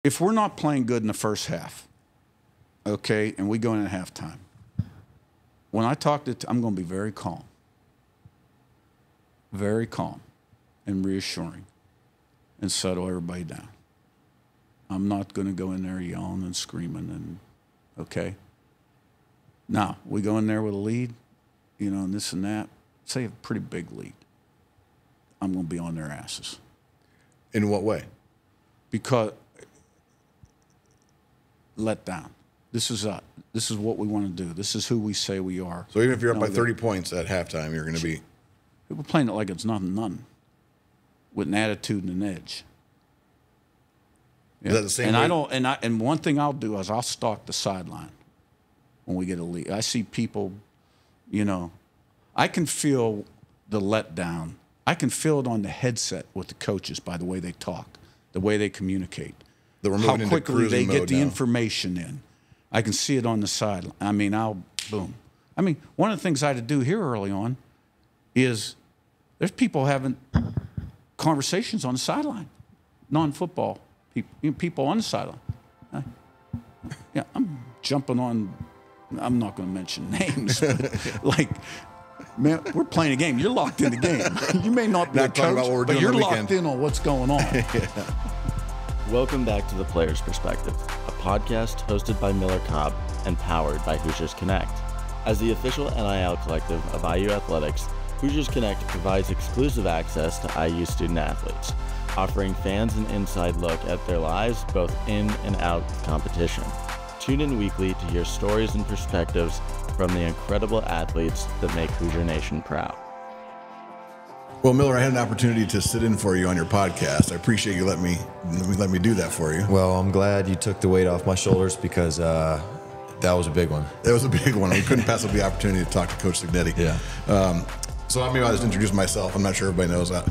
if we're not playing good in the first half, okay, and we go in at halftime, when I talk to, I'm going to be very calm and reassuring and settle everybody down. I'm not going to go in there yelling and screaming and, okay? Now, we go in there with a lead, you know, and this and that, say a pretty big lead. I'm going to be on their asses. In what way? Because let down. This is what we want to do. This is who we say we are. So even if you're up by 30 points at halftime, you're going to be... We're playing it like it's nothing, with an attitude and an edge. Yeah. Is that the same way? And one thing I'll do is I'll stalk the sideline when we get a lead. I see people, you know, I can feel the letdown. I can feel it on the headset with the coaches by the way they talk, the way they communicate, how quickly they get the information in. I can see it on the sideline. I mean, boom. I mean, one of the things I had to do here early on is there's people having conversations on the sideline, non-football people, you know, people on the sideline. Yeah, I'm jumping on. I'm not going to mention names, but like, man, we're playing a game. You're locked in the game. You may not be a coach, but you're locked in on what's going on. Yeah. Welcome back to The Player's Perspective, a podcast hosted by Miller Cobb and powered by Hoosiers Connect. As the official NIL collective of IU Athletics, Hoosiers Connect provides exclusive access to IU student athletes, offering fans an inside look at their lives both in and out of competition. Tune in weekly to hear stories and perspectives from the incredible athletes that make Hoosier Nation proud. Well, Miller, I had an opportunity to sit in for you on your podcast. I appreciate you let me do that for you. Well, I'm glad you took the weight off my shoulders because that was a big one. It was a big one. We couldn't pass up the opportunity to talk to Coach Cignetti. Yeah. So maybe I'll just introduce myself. I'm not sure everybody knows that.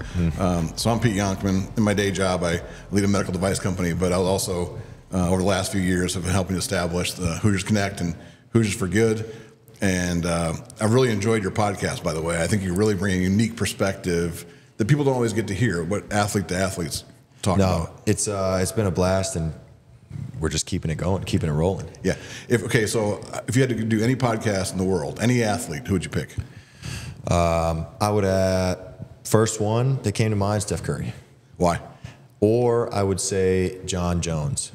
So I'm Pete Yonkman. In my day job, I lead a medical device company, but I was also, over the last few years, have been helping to establish the Hoosiers Connect and Hoosiers for Good. And I've really enjoyed your podcast, by the way. I think you really bring a unique perspective that people don't always get to hear, what athlete to athletes talk about. No, it's been a blast, and we're just keeping it going, keeping it rolling. Yeah. So if you had to do any podcast in the world, any athlete, who would you pick? I would first one that came to mind, Steph Curry. Why? Or I would say John Jones.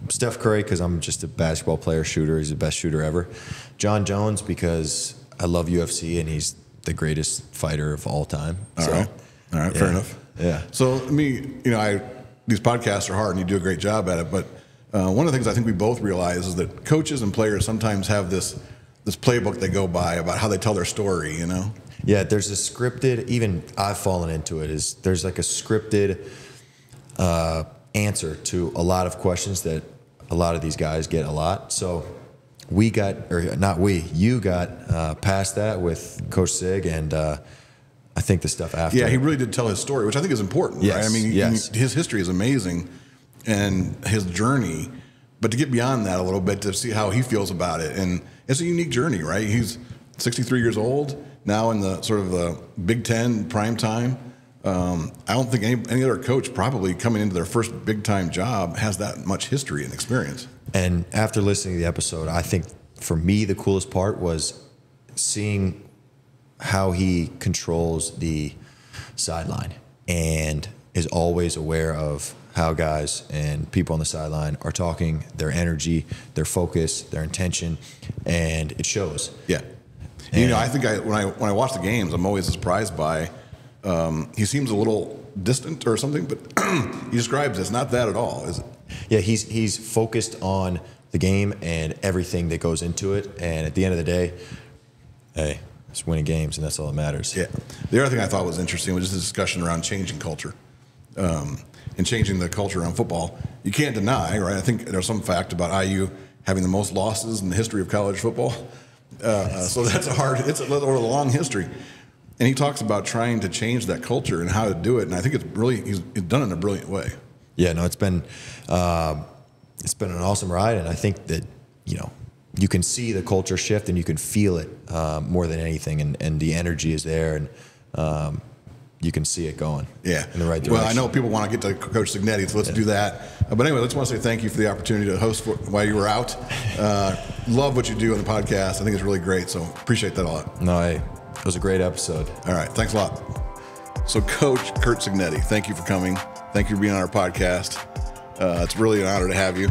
Steph Curry, because I'm just a basketball player, shooter. He's the best shooter ever. John Jones, because I love UFC, and he's the greatest fighter of all time. All right, yeah. Fair enough. Yeah. So these podcasts are hard, and you do a great job at it. But one of the things I think we both realize is that coaches and players sometimes have this playbook they go by about how they tell their story, you know? Yeah, there's a scripted, even I've fallen into it, there's like a scripted answer to a lot of questions that a lot of these guys get a lot. So you got past that with Coach Sig, and I think the stuff after. Yeah, he really did tell his story, which I think is important, yes, right? I mean, his history is amazing and his journey, but to get beyond that a little bit, to see how he feels about it. And it's a unique journey, right? He's 63 years old, now in the sort of the Big Ten prime time. I don't think any other coach probably coming into their first big-time job has that much history and experience. And after listening to the episode, I think for me the coolest part was seeing how he controls the sideline and is always aware of how guys and people on the sideline are talking, their energy, their focus, their intention, and it shows. Yeah. And I think when I watch the games, I'm always surprised by he seems a little distant or something, but he describes it's not that at all, is it? Yeah, he's focused on the game and everything that goes into it, and at the end of the day, hey, it's winning games, and that's all that matters. Yeah. The other thing I thought was interesting was just the discussion around changing culture and changing the culture around football. You can't deny, right? I think there's some fact about IU having the most losses in the history of college football. So it's a long history. And he talks about trying to change that culture and how to do it. And I think he's done it in a brilliant way. Yeah, no, it's been an awesome ride. And I think that, you can see the culture shift and you can feel it more than anything. And the energy is there. And you can see it going Yeah. in the right direction. Well, I know people want to get to Coach Cignetti, so let's do that. But anyway, let's want to say thank you for the opportunity to host while you were out. Love what you do on the podcast. I think it's really great, so appreciate that a lot. No, it was a great episode. All right. Thanks a lot. So Coach Curt Cignetti, thank you for coming. Thank you for being on our podcast. It's really an honor to have you.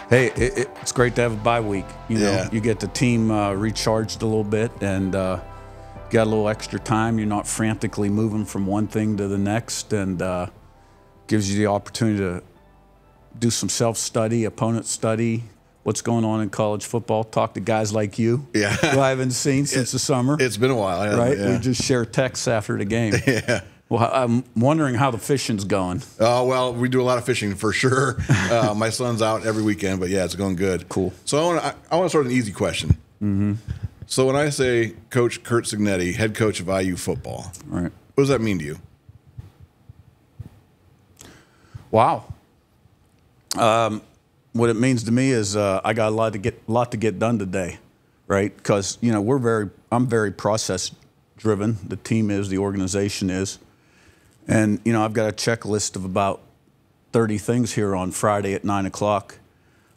Hey, it's great to have a bye week. You know, you get the team recharged a little bit and got a little extra time. You're not frantically moving from one thing to the next, and gives you the opportunity to do some self-study, opponent study, what's going on in college football, talk to guys like you, who I haven't seen since the summer. It's been a while. Right? Yeah. We just share texts after the game. Yeah. Well, I'm wondering how the fishing's going. Oh, well, we do a lot of fishing for sure. My son's out every weekend, but yeah, it's going good. Cool. So I want to start with an easy question. Mm-hmm. So when I say Coach Curt Cignetti, head coach of IU football, Right. what does that mean to you? Wow. What it means to me is I got a lot to get done today, right? Because I'm very process driven. The team is, the organization is, and I've got a checklist of about 30 things here on Friday at 9 o'clock.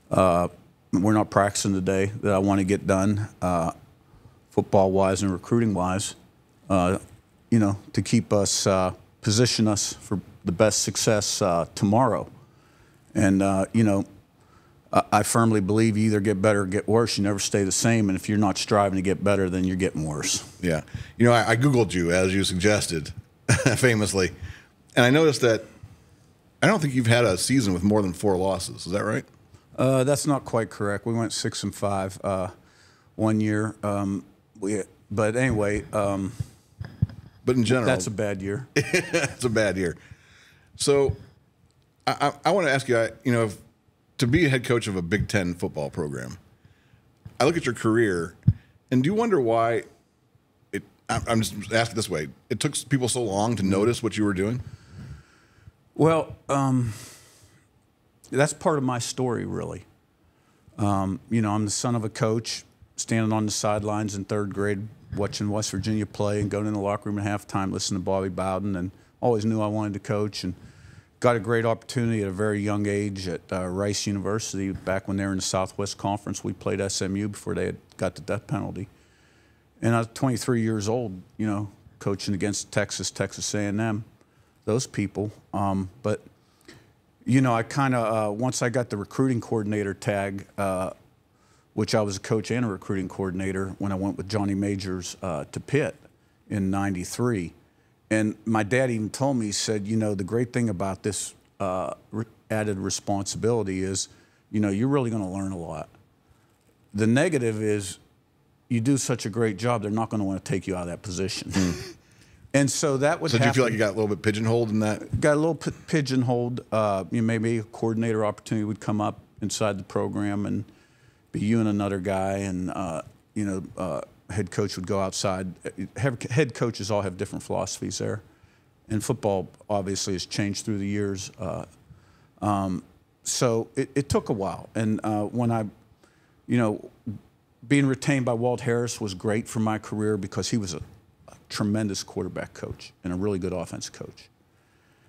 We're not practicing today that I want to get done, football wise and recruiting wise. To keep us position us for the best success tomorrow. And, I firmly believe you either get better or get worse. You never stay the same. And if you're not striving to get better, then you're getting worse. Yeah. I Googled you, as you suggested, famously. And I noticed that I don't think you've had a season with more than 4 losses. Is that right? That's not quite correct. We went 6-5 one year. But anyway. But in general. That's a bad year. It's a bad year. So I want to ask you, to be a head coach of a Big Ten football program, I look at your career, and do you wonder why I'm just asking this way, it took people so long to notice what you were doing? Well, that's part of my story, really. I'm the son of a coach, standing on the sidelines in 3rd grade, watching West Virginia play and going in the locker room at halftime, listening to Bobby Bowden, and always knew I wanted to coach, and got a great opportunity at a very young age at Rice University. Back when they were in the Southwest Conference, we played SMU before they had got the death penalty. And I was 23 years old, coaching against Texas A&M, those people. But I kind of, once I got the recruiting coordinator tag, which I was a coach and a recruiting coordinator when I went with Johnny Majors to Pitt in '93. And my dad even told me, he said, the great thing about this added responsibility is, you're really going to learn a lot. The negative is you do such a great job, they're not going to want to take you out of that position. And so that would happen. So did you feel like you got a little bit pigeonholed in that? Got a little pigeonholed. Maybe a coordinator opportunity would come up inside the program and be you and another guy, and head coach would go outside. Head coaches all have different philosophies there, and football obviously has changed through the years. So it took a while, and when I, being retained by Walt Harris was great for my career because he was a tremendous quarterback coach and a really good offense coach.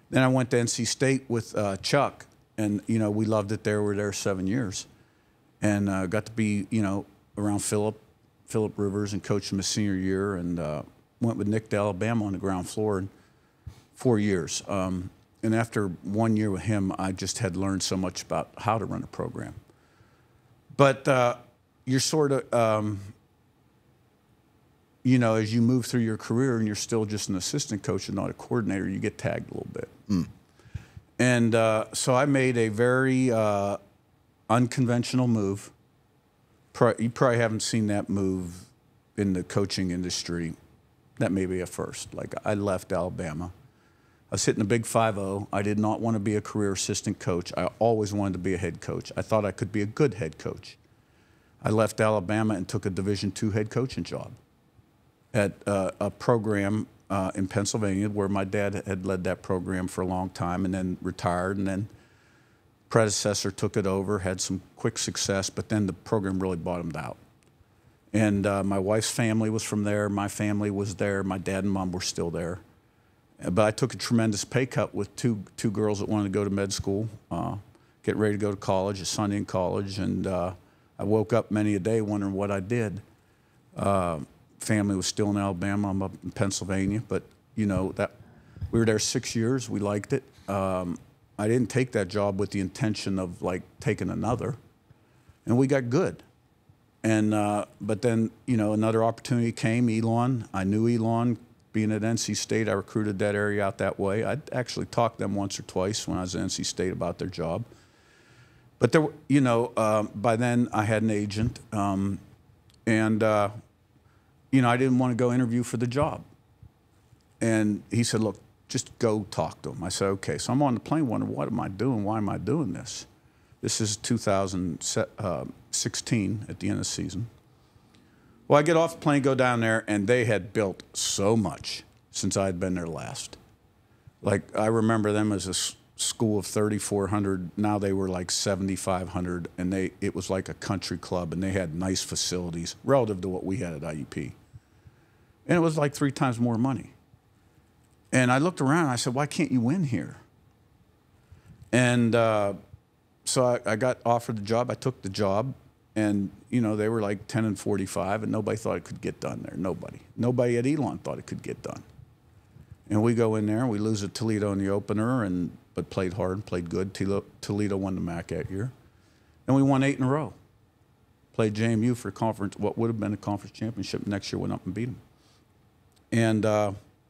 Then I went to NC State with Chuck, and we loved it there. We were there 7 years, and got to be around Philip Rivers and coached him his senior year, and went with Nick to Alabama on the ground floor in 4 years. And after 1 year with him, I just had learned so much about how to run a program. But you're sort of, as you move through your career and you're still just an assistant coach and not a coordinator, you get tagged a little bit. And so I made a very unconventional move. You probably haven't seen that move in the coaching industry. That may be a first. Like, I left Alabama. I was hitting a big 5-0. I did not want to be a career assistant coach. I always wanted to be a head coach. I thought I could be a good head coach. I left Alabama and took a Division II head coaching job at a program in Pennsylvania where my dad had led that program for a long time and then retired, and then predecessor took it over, had some quick success, but then the program really bottomed out. And my wife's family was from there. My family was there. My dad and mom were still there. But I took a tremendous pay cut with two girls that wanted to go to med school, getting ready to go to college, a son in college, and I woke up many a day wondering what I did. Family was still in Alabama. I'm up in Pennsylvania, but that we were there 6 years. We liked it. I didn't take that job with the intention of like taking another, and we got good. And but then another opportunity came. Elon, I knew Elon. Being at NC State, I recruited that area out that way. I'd actually talked to them once or twice when I was at NC State about their job. But there, by then I had an agent, and I didn't want to go interview for the job. And he said, "Look, just go talk to him." I said, "Okay." So I'm on the plane, wondering, what am I doing? Why am I doing this? This is 2016 at the end of the season. Well, I get off the plane, go down there, and they had built so much since I had been there last. Like, I remember them as a school of 3,400. Now they were like 7,500, and it was like a country club, and they had nice facilities relative to what we had at IUP. And it was like 3 times more money. And I looked around, and I said, "Why can't you win here?" And so I got offered the job. I took the job. And, they were like 10-45, and nobody thought it could get done there. Nobody at Elon thought it could get done. And we go in there, and we lose at Toledo in the opener, but played hard and played good. Toledo won the MAC that year. And we won 8 in a row. Played JMU for what would have been a conference championship. Next year went up and beat them. And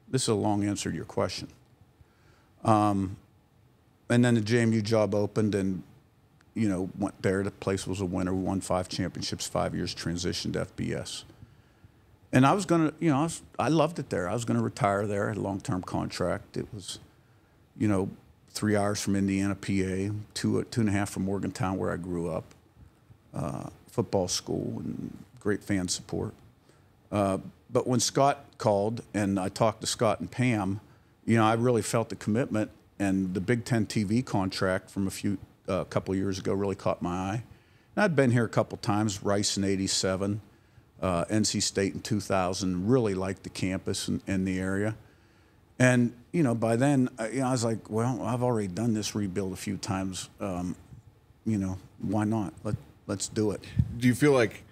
this is a long answer to your question. And then the JMU job opened, and went there. The place was a winner. We won 5 championships, 5 years, transitioned to FBS. And I was going to, I loved it there. I was going to retire there. I had a long-term contract. It was, 3 hours from Indiana, PA, 2.5 from Morgantown, where I grew up. Football school and great fan support. But when Scott called and I talked to Scott and Pam, I really felt the commitment, and the Big Ten TV contract from a couple of years ago really caught my eye. And I'd been here a couple times, Rice in '87, NC State in 2000, really liked the campus and the area. And, by then, I was like, well, I've already done this rebuild a few times. Why not? Let's do it. Do you feel like,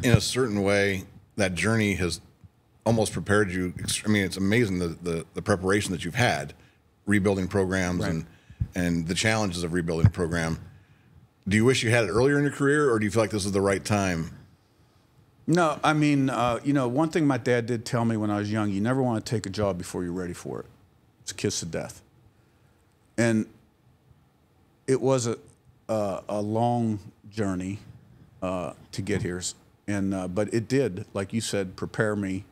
in a certain way, that journey has almost prepared you? I mean, it's amazing the preparation that you've had, rebuilding programs, right, and the challenges of rebuilding a program. Do you wish you had it earlier in your career, or do you feel like this is the right time? No, I mean, one thing my dad did tell me when I was young, you never want to take a job before you're ready for it. It's a kiss of death. And it was a long journey to get here. But it did, like you said, prepare me.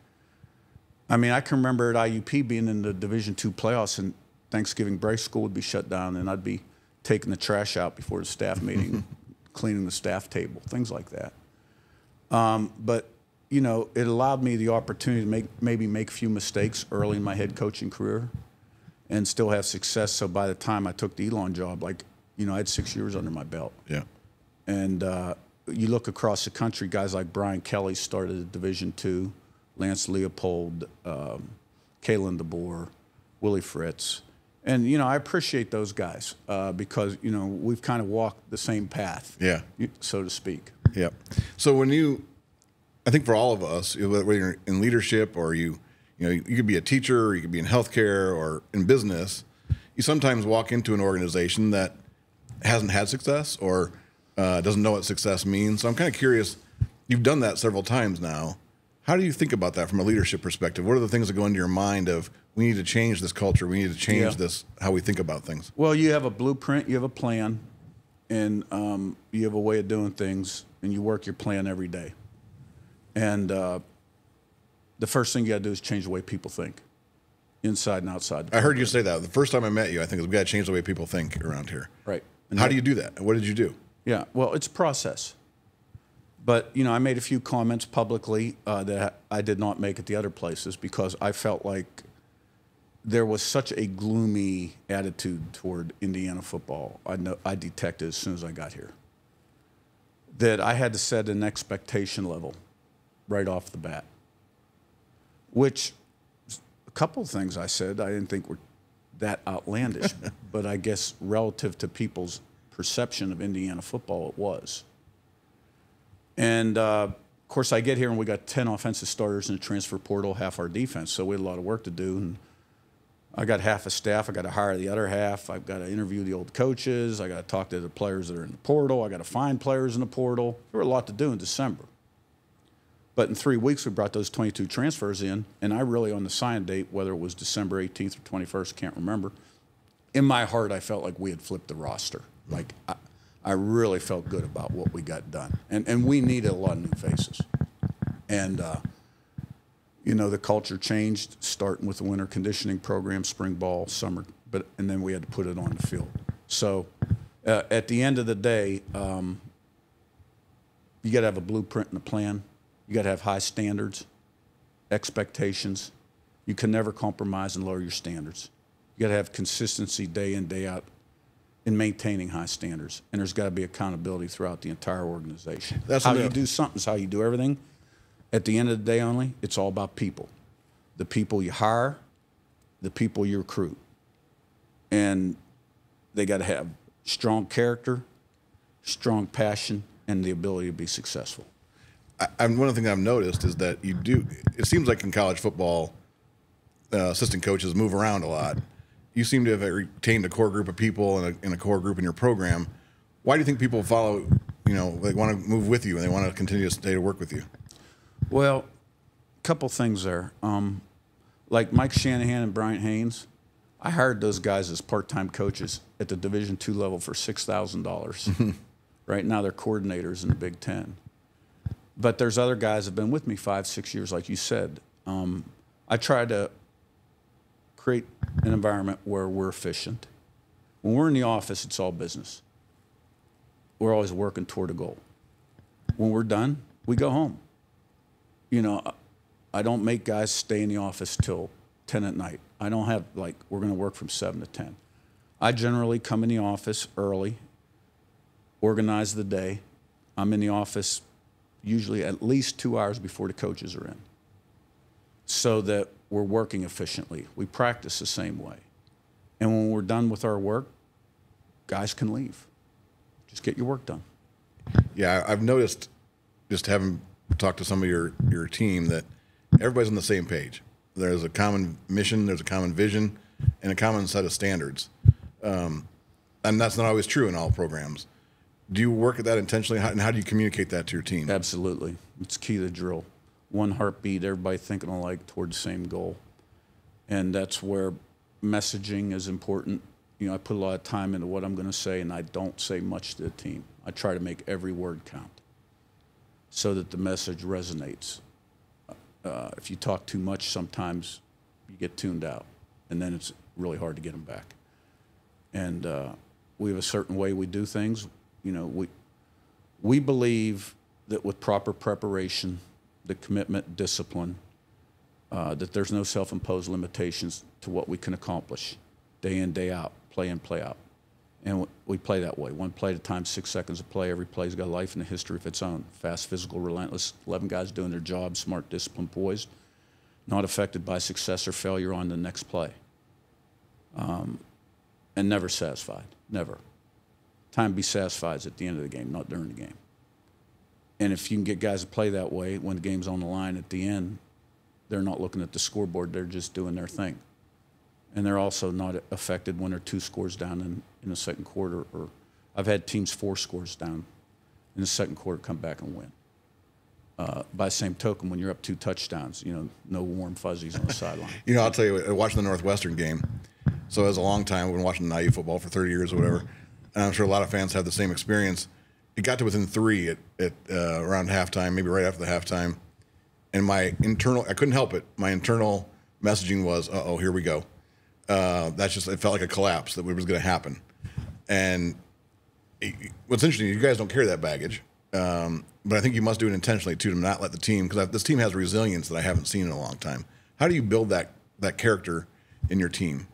I mean, I can remember at IUP being in the Division II playoffs, and Thanksgiving break, school would be shut down, and I'd be taking the trash out before the staff meeting, cleaning the staff table, things like that. But, it allowed me the opportunity to maybe make a few mistakes early in my head coaching career and still have success. So by the time I took the Elon job, I had 6 years under my belt. Yeah. And you look across the country, guys like Brian Kelly started at Division II, Lance Leopold, Kalen DeBoer, Willie Fritz. And, I appreciate those guys because, we've kind of walked the same path, yeah, so to speak. Yeah. So I think for all of us, whether you're in leadership or you could be a teacher, or you could be in healthcare or in business, you sometimes walk into an organization that hasn't had success or doesn't know what success means. So I'm kind of curious, you've done that several times now. How do you think about that from a leadership perspective? What are the things that go into your mind of, we need to change this culture, we need to change this, how we think about things? Well, you have a blueprint, you have a plan, and you have a way of doing things, and you work your plan every day. And the first thing you got to do is change the way people think, inside and outside. I heard you say that. The first time I met you, I think we've got to change the way people think around here. Right. And how do you do that? What did you do? Yeah, well, it's a process. But, I made a few comments publicly that I did not make at the other places because I felt like there was such a gloomy attitude toward Indiana football. I detected as soon as I got here that I had to set an expectation level right off the bat, which couple of things I said I didn't think were that outlandish, but I guess relative to people's perception of Indiana football, it was. And, of course, I get here and we got 10 offensive starters in the transfer portal, half our defense, so we had a lot of work to do. And I got half a staff. I got to hire the other half. I've got to interview the old coaches. I got to talk to the players that are in the portal. I got to find players in the portal. There were a lot to do in December. But in 3 weeks, we brought those 22 transfers in, and I really, on the sign date, whether it was December 18th or 21st, can't remember, in my heart, I felt like we had flipped the roster. Like, I really felt good about what we got done. And we needed a lot of new faces. And, you know, the culture changed, starting with the winter conditioning program, spring ball, summer, and then we had to put it on the field. So at the end of the day, you got to have a blueprint and a plan. You got to have high standards, expectations. You can never compromise and lower your standards. You got to have consistency day in, day out in maintaining high standards. And there's got to be accountability throughout the entire organization. That's how you do something is how you do everything. At the end of the day only, it's all about people. The people you hire, the people you recruit. And they got to have strong character, strong passion, and the ability to be successful. One of the things I've noticed is that you do. It seems like in college football, assistant coaches move around a lot. You seem to have retained a core group of people and a core group in your program. Why do you think people follow? You know, they want to move with you and they want to continue to stay to work with you. Well, a couple things there. Like Mike Shanahan and Bryant Haynes, I hired those guys as part-time coaches at the Division II level for $6,000. Right now, they're coordinators in the Big Ten. But there's other guys that have been with me 5-6 years, like you said. I try to create an environment where we're efficient. When we're in the office, it's all business. We're always working toward a goal. When we're done, we go home. You know, I don't make guys stay in the office till 10 at night. I don't have, like, we're going to work from 7 to 10. I generally come in the office early, organize the day. I'm in the office usually at least 2 hours before the coaches are in, so that we're working efficiently. We practice the same way. And when we're done with our work, guys can leave. Just get your work done. Yeah, I've noticed, just having talked to some of your team, that everybody's on the same page. There's a common mission, there's a common vision, and a common set of standards. And that's not always true in all programs. Do you work at that intentionally, and how do you communicate that to your team? Absolutely. It's key to the drill. One heartbeat, everybody thinking alike toward the same goal. And that's where messaging is important. You know, I put a lot of time into what I'm going to say, and I don't say much to the team. I try to make every word count so that the message resonates. If you talk too much, sometimes you get tuned out, and then it's really hard to get them back. And we have a certain way we do things. You know, we believe that with proper preparation, the commitment, discipline, that there's no self-imposed limitations to what we can accomplish day in, day out, play in, play out. And we play that way. One play at a time, 6 seconds of play. Every play's got a life and a history of its own. Fast, physical, relentless, 11 guys doing their job, smart, disciplined, poised, not affected by success or failure on the next play. And never satisfied, never. Time to be satisfied is at the end of the game, not during the game. And if you can get guys to play that way, when the game's on the line at the end, they're not looking at the scoreboard, they're just doing their thing. And they're also not affected when they're 2 scores down in the second quarter. Or I've had teams 4 scores down in the second quarter come back and win. By the same token, when you're up 2 touchdowns, you know, no warm fuzzies on the sideline. You know, I'll tell you, watching the Northwestern game, so as a long time, we've been watching IU football for 30 years or whatever, and I'm sure a lot of fans have the same experience. It got to within 3 at around halftime, maybe right after the halftime, and my internal, I couldn't help it, my internal messaging was, uh-oh, here we go. That's just, it felt like a collapse that was going to happen. And what's interesting, you guys don't carry that baggage, but I think you must do it intentionally, too, to not let the team, because this team has resilience that I haven't seen in a long time. How do you build that character in your team?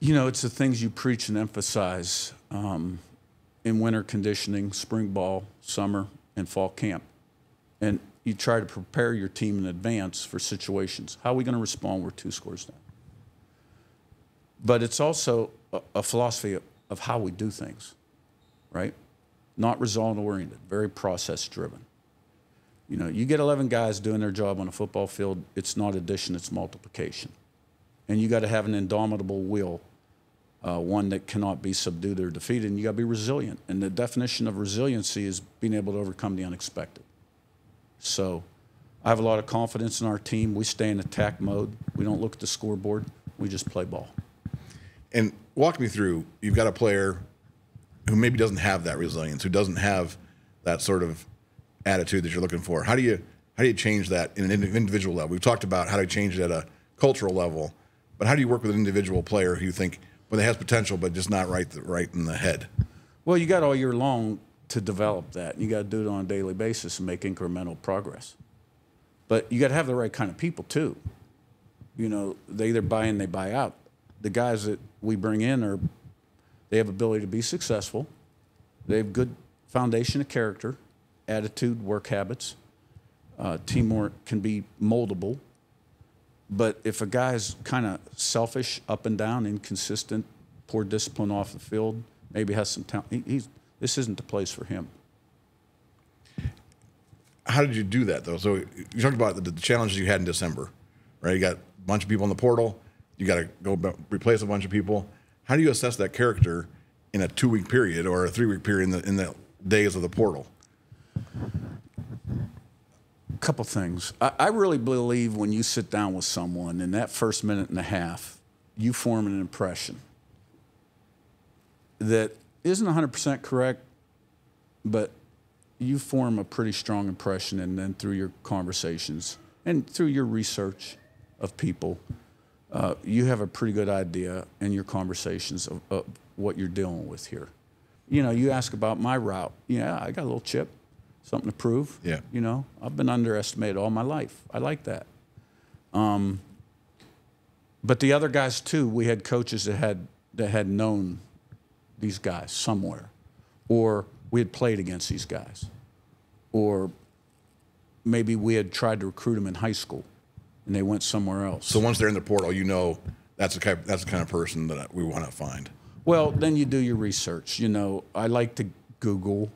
You know, it's the things you preach and emphasize in winter conditioning, spring ball, summer, and fall camp. And you try to prepare your team in advance for situations. How are we going to respond? We're 2 scores down. But it's also a philosophy of how we do things, right? Not result-oriented, very process-driven. You know, you get 11 guys doing their job on a football field, it's not addition, it's multiplication. And you got to have an indomitable will, one that cannot be subdued or defeated, and you got to be resilient. And the definition of resiliency is being able to overcome the unexpected. So I have a lot of confidence in our team. We stay in attack mode. We don't look at the scoreboard. We just play ball. And walk me through, you've got a player who maybe doesn't have that resilience, who doesn't have that sort of attitude that you're looking for. How do you change that in an individual level? We've talked about how to change it at a cultural level, but how do you work with an individual player who you think, well, they has potential, but just not right in the head? Well, you got all year long to develop that. You got to do it on a daily basis and make incremental progress. But you got to have the right kind of people too. You know, they either buy in, they buy out. The guys that we bring in they have ability to be successful. They have good foundation of character, attitude, work habits. Teamwork can be moldable. But if a guy's kind of selfish, up and down, inconsistent, poor discipline off the field, maybe has some talent, this isn't the place for him. How did you do that, though? So you talked about the challenges you had in December, right? You got a bunch of people in the portal. You got to go replace a bunch of people. How do you assess that character in a 2-week period or a 3-week period in the days of the portal? A couple things. I really believe when you sit down with someone in that first minute and a half, you form an impression that isn't 100% correct, but you form a pretty strong impression, and then through your conversations and through your research of people, you have a pretty good idea in your conversations of what you're dealing with here. You know, you ask about my route. Yeah, I got a little chip, something to prove. Yeah. You know, I've been underestimated all my life. I like that. But the other guys too, we had coaches that had known these guys somewhere, or we had played against these guys, or maybe we had tried to recruit them in high school and they went somewhere else. So once they're in the portal, you know that's the kind of person that we want to find. Well, then you do your research. You know, I like to Google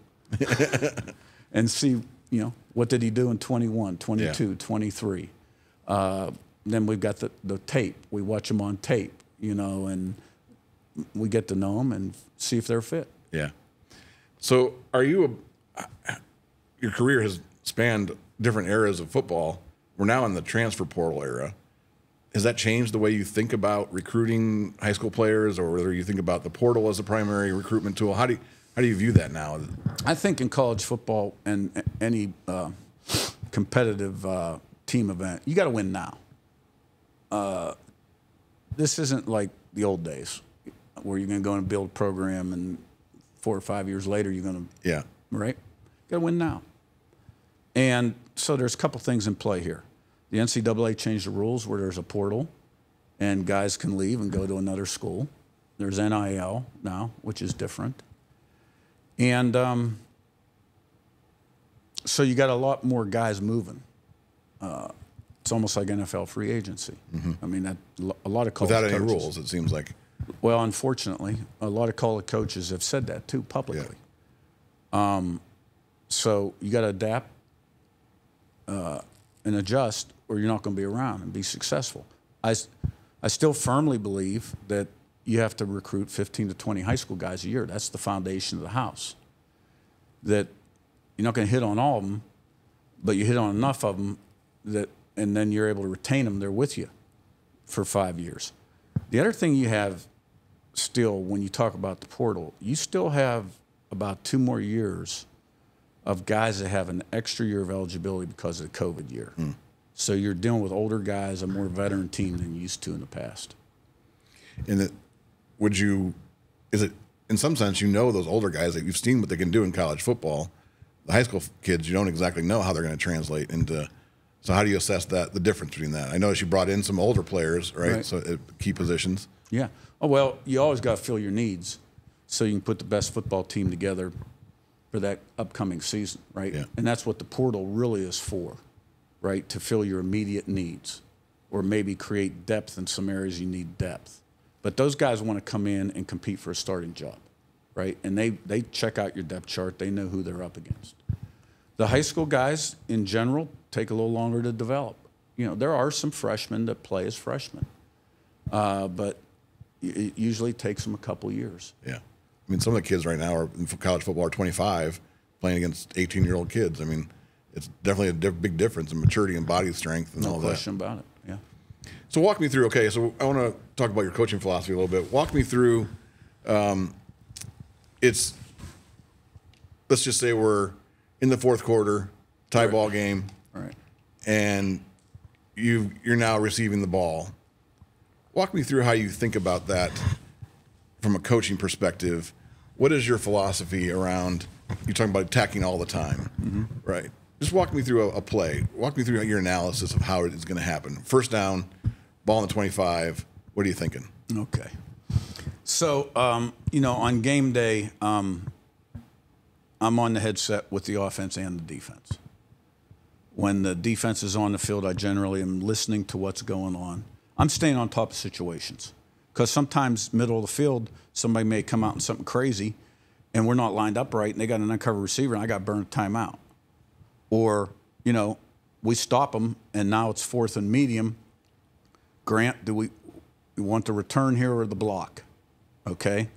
and see, you know, what did he do in 21, 22, yeah. 23. Then we've got the tape. We watch them on tape, you know, and we get to know them and see if they're fit. Yeah. So your career has spanned different eras of football. We're now in the transfer portal era. Has that changed the way you think about recruiting high school players, or whether you think about the portal as a primary recruitment tool? How do you view that now? I think in college football and any competitive team event, you got to win now. This isn't like the old days where you're going to go and build a program and 4 or 5 years later you're going to, yeah, right? Got to win now. And so there's a couple things in play here. The NCAA changed the rules where there's a portal and guys can leave and go to another school. There's NIL now, which is different. And so you got a lot more guys moving. It's almost like NFL free agency. Mm-hmm. I mean, a lot of college without coaches, any rules, it seems like. Well, unfortunately, a lot of college coaches have said that too publicly. Yeah. So you got to adapt and adjust, or you're not going to be around and be successful. I still firmly believe that you have to recruit 15 to 20 high school guys a year. That's the foundation of the house. That you're not going to hit on all of them, but you hit on enough of them that, and then you're able to retain them. They're with you for 5 years. The other thing you have still, when you talk about the portal, you still have about 2 more years of guys that have an extra year of eligibility because of the COVID year. Mm. So you're dealing with older guys, a more veteran team than you used to in the past. And is it in some sense, you know, those older guys that you've seen what they can do in college football? The high school kids, you don't exactly know how they're going to translate into. So how do you assess that, the difference between that? I noticed you brought in some older players, right? So key positions. Yeah. Oh, well, you always got to fill your needs so you can put the best football team together for that upcoming season, right? Yeah. And that's what the portal really is for, right? To fill your immediate needs or maybe create depth in some areas you need depth. But those guys want to come in and compete for a starting job, right? And they check out your depth chart. They know who they're up against. The high school guys, in general, take a little longer to develop. You know, there are some freshmen that play as freshmen, but it usually takes them a couple years. Yeah. I mean, some of the kids right now in college football are 25 playing against 18-year-old kids. I mean, it's definitely a big difference in maturity and body strength and all that. No question about it, yeah. So walk me through, okay, so I want to talk about your coaching philosophy a little bit. Walk me through, let's just say we're in the fourth quarter, tie ball game, Right. and you're now receiving the ball. Walk me through how you think about that from a coaching perspective. What is your philosophy around, you're talking about attacking all the time, right? Just walk me through a play. Walk me through your analysis of how it's going to happen. First down, ball in the 25. What are you thinking? Okay. So, you know, on game day, I'm on the headset with the offense and the defense. When the defense is on the field, I generally am listening to what's going on. I'm staying on top of situations because sometimes middle of the field, somebody may come out in something crazy and we're not lined up right and they got an uncovered receiver and I got burned timeout. Or, you know, we stop them and now it's fourth and medium. Grant, do we want the return here or the block? Okay.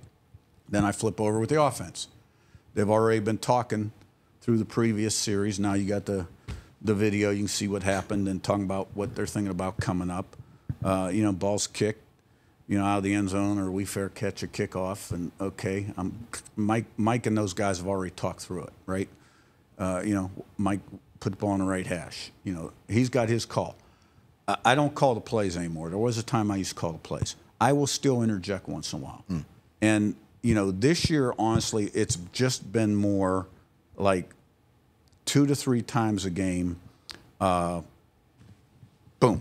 Then I flip over with the offense. They've already been talking through the previous series. Now you got the video. You can see what happened and talking about what they're thinking about coming up. You know, ball's kicked, you know, out of the end zone, or we fair catch a kickoff. And okay, Mike and those guys have already talked through it, right? You know, Mike put the ball on the right hash. You know, he's got his call. I don't call the plays anymore. There was a time I used to call the plays. I will still interject once in a while. And, you know, this year, honestly, it's just been more like 2 to 3 times a game. Boom,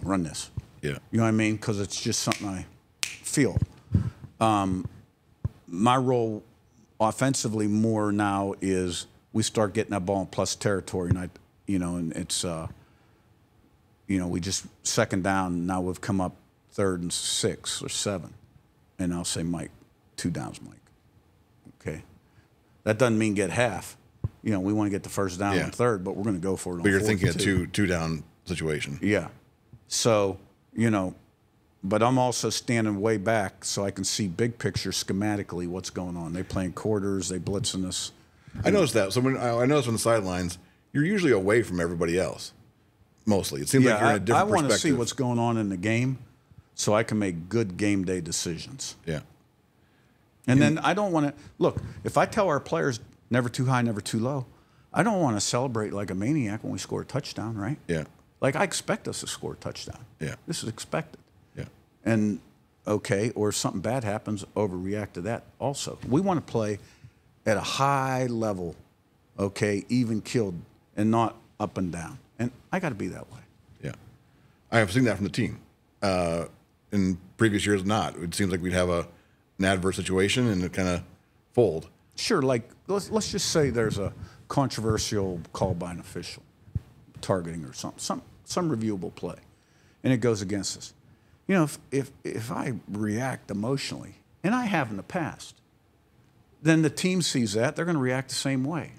run this. Yeah. You know what I mean? Because it's just something I feel. My role offensively more now is we start getting that ball in plus territory, and and it's you know, we just second down, and now we've come up 3rd and 6 or 7, and I'll say, Mike, 2 downs, Mike. Okay, that doesn't mean get half. You know, we want to get the first down on 3rd, but we're going to go for it. But you're thinking a two down situation. Yeah. So, you know, but I'm also standing way back so I can see big picture schematically what's going on. They playing quarters, they blitzing us. I noticed that. So when I noticed on the sidelines, you're usually away from everybody else. Mostly, it seems like you're in a different perspective. I want to see what's going on in the game, so I can make good game day decisions. Yeah. And then I don't want to look. If I tell our players never too high, never too low, I don't want to celebrate like a maniac when we score a touchdown, right? Yeah. Like I expect us to score a touchdown. Yeah. This is expected. Yeah. And okay, or if something bad happens, overreact to that also. We want to play at a high level, okay, even killed, and not up and down. And I got to be that way. Yeah. I have seen that from the team. In previous years, not. It seems like we'd have an adverse situation and it kind of fold. Sure, like let's just say there's a controversial call by an official, targeting or some reviewable play, and it goes against us. You know, if I react emotionally, and I have in the past, then the team sees that, they're going to react the same way.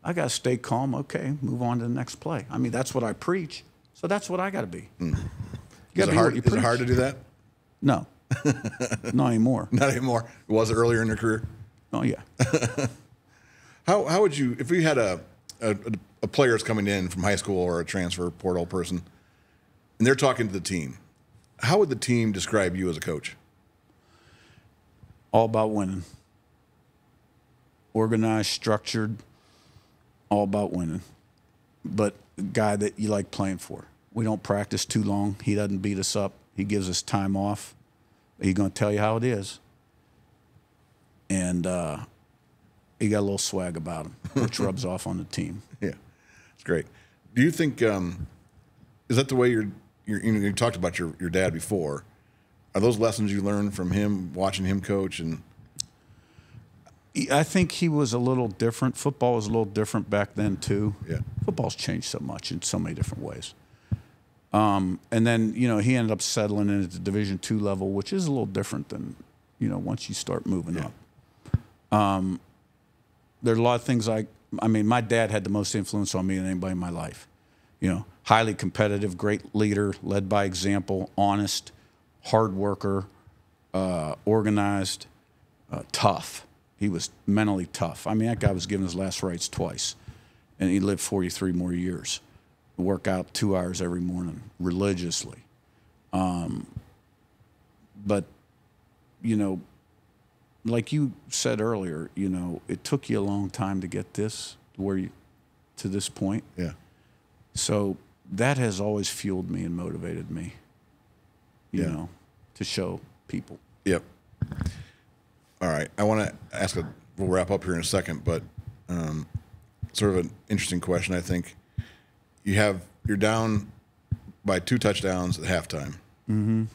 I got to stay calm. Okay, move on to the next play. I mean, that's what I preach, so that's what I got to be. Is it hard to do that? No, not anymore. Not anymore. Was it earlier in your career? Oh yeah. How would you, if we had a player's coming in from high school or a transfer portal person, and they're talking to the team, how would the team describe you as a coach? All about winning. Organized, structured, all about winning. But a guy that you like playing for. We don't practice too long. He doesn't beat us up. He gives us time off. He's going to tell you how it is. And he got a little swag about him, which rubs off on the team. Yeah, it's great. Do you think is that the way you talked about your dad before? Are those lessons you learned from him, watching him coach? And I think he was a little different. Football was a little different back then too. Yeah. Football's changed so much in so many different ways. And then, you know, he ended up settling in at the Division II level, which is a little different than, you know, once you start moving up. There's a lot of things I mean, my dad had the most influence on me than anybody in my life. You know, highly competitive, great leader, led by example, honest, hard worker, organized, tough. He was mentally tough. I mean, that guy was given his last rites twice, and he lived 43 more years. Work out 2 hours every morning religiously. But, you know, like you said earlier, you know, it took you a long time to get this to this point. Yeah. So that has always fueled me and motivated me, you know, to show people. Yep. All right. I want to ask we'll wrap up here in a second, but sort of an interesting question, I think. You're down by 2 touchdowns at halftime. Mm-hmm.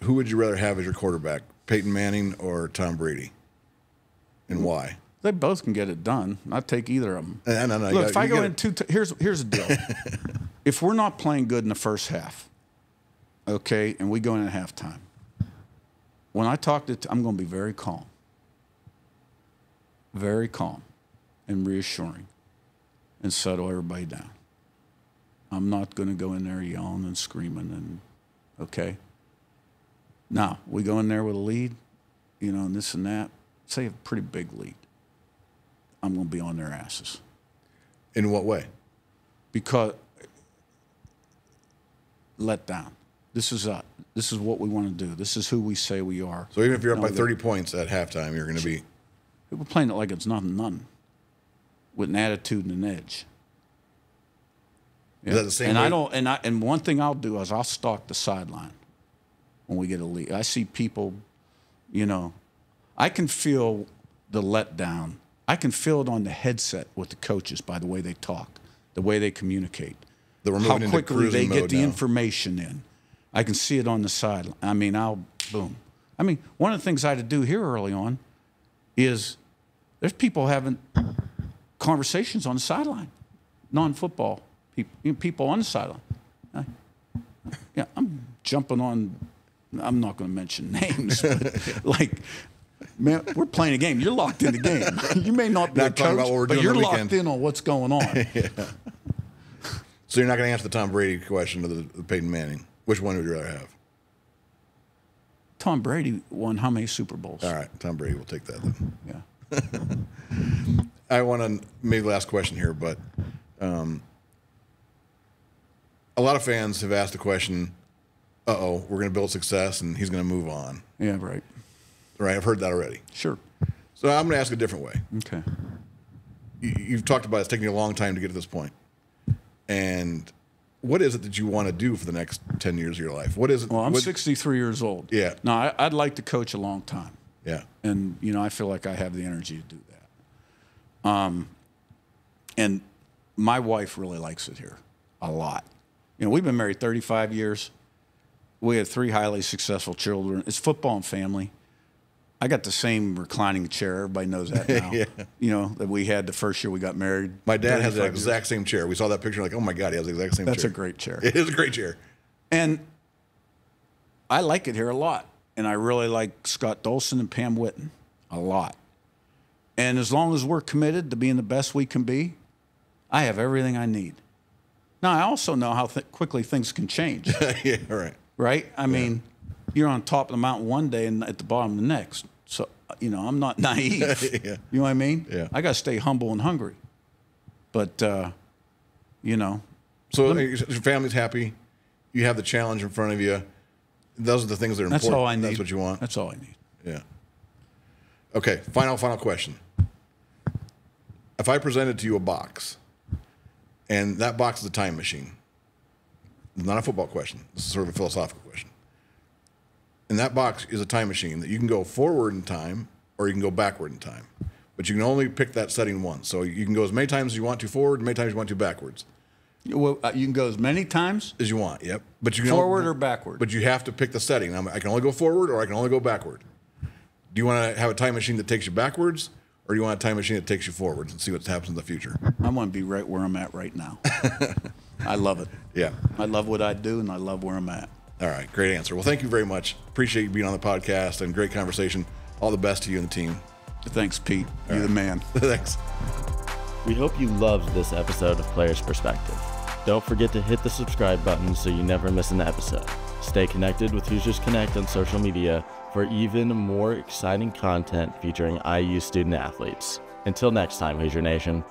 Who would you rather have as your quarterback, Peyton Manning or Tom Brady, and why? They both can get it done. I'd take either of them. No. Look, if I go in here's the deal. If we're not playing good in the first half, okay, and we go in at halftime, when I talk I'm going to be very calm and reassuring and settle everybody down. I'm not going to go in there yelling and screaming and, okay? Now, we go in there with a lead, you know, and this and that. Say a pretty big lead. I'm going to be on their asses. In what way? Because let down. This is what we want to do. This is who we say we are. So even if you're up by 30 points at halftime, you're going to be... We're playing it like it's nothing, with an attitude and an edge. Yeah. Is that the same way? And one thing I'll do is I'll stalk the sideline when we get a lead. I see people, you know, I can feel the letdown. I can feel it on the headset with the coaches by the way they talk, the way they communicate, how quickly they get the information in. I can see it on the sideline. I mean, boom. I mean, one of the things I had to do here early on is there's people having conversations on the sideline, non-football people, you know, people on the sideline. Yeah, I'm jumping on. I'm not going to mention names, but like, man, we're playing a game. You're locked in the game. You may not be a coach, but you're locked in on what's going on. Yeah. So you're not going to answer the Tom Brady question or the Peyton Manning. Which one would you rather have? Tom Brady won how many Super Bowls? All right, Tom Brady. We'll take that then. Yeah. I want to maybe last question here, but a lot of fans have asked the question, we're going to build success and he's going to move on. Yeah, right. Right, I've heard that already. Sure. So I'm going to ask a different way. Okay. You've talked about it's taking you a long time to get to this point. And what is it that you want to do for the next 10 years of your life? What is it? Well, I'm 63 years old. Yeah. Now, I'd like to coach a long time. Yeah. And, you know, I feel like I have the energy to do that. And my wife really likes it here a lot. You know, we've been married 35 years. We have 3 highly successful children. It's football and family. I got the same reclining chair. Everybody knows that now. Yeah. You know, that we had the first year we got married. My dad has the exact same chair. We saw that picture like, oh, my God, he has the exact same chair. That's a great chair. It is a great chair. And I like it here a lot. And I really like Scott Dolson and Pam Whitten a lot. And as long as we're committed to being the best we can be, I have everything I need. Now, I also know how quickly things can change. Yeah, right. Right? I mean, you're on top of the mountain one day and at the bottom the next. So, you know, I'm not naive. Yeah. You know what I mean? Yeah. I got to stay humble and hungry. But, you know. So your family's happy. You have the challenge in front of you. Those are the things that are important. That's all I need. That's what you want? That's all I need. Yeah. Okay, final question. If I presented to you a box, and that box is a time machine, it's not a football question. This is sort of a philosophical question. And that box is a time machine that you can go forward in time or you can go backward in time. But you can only pick that setting once. So you can go as many times as you want to forward, as many times as you want to backwards. Well, you can go as many times as you want, yep. But you can forward or backward. But you have to pick the setting. I can only go forward or I can only go backward. Do you want to have a time machine that takes you backwards? or do you want a time machine that takes you forward and see what happens in the future? I want to be right where I'm at right now. I love it. Yeah. I love what I do, and I love where I'm at. All right, great answer. Well, thank you very much. Appreciate you being on the podcast and great conversation. All the best to you and the team. Thanks, Pete. You're the man. Thanks. We hope you loved this episode of Players Perspective. Don't forget to hit the subscribe button so you never miss an episode. Stay connected with Hoosiers Connect on social media for even more exciting content featuring IU student athletes. Until next time, Hoosier Nation.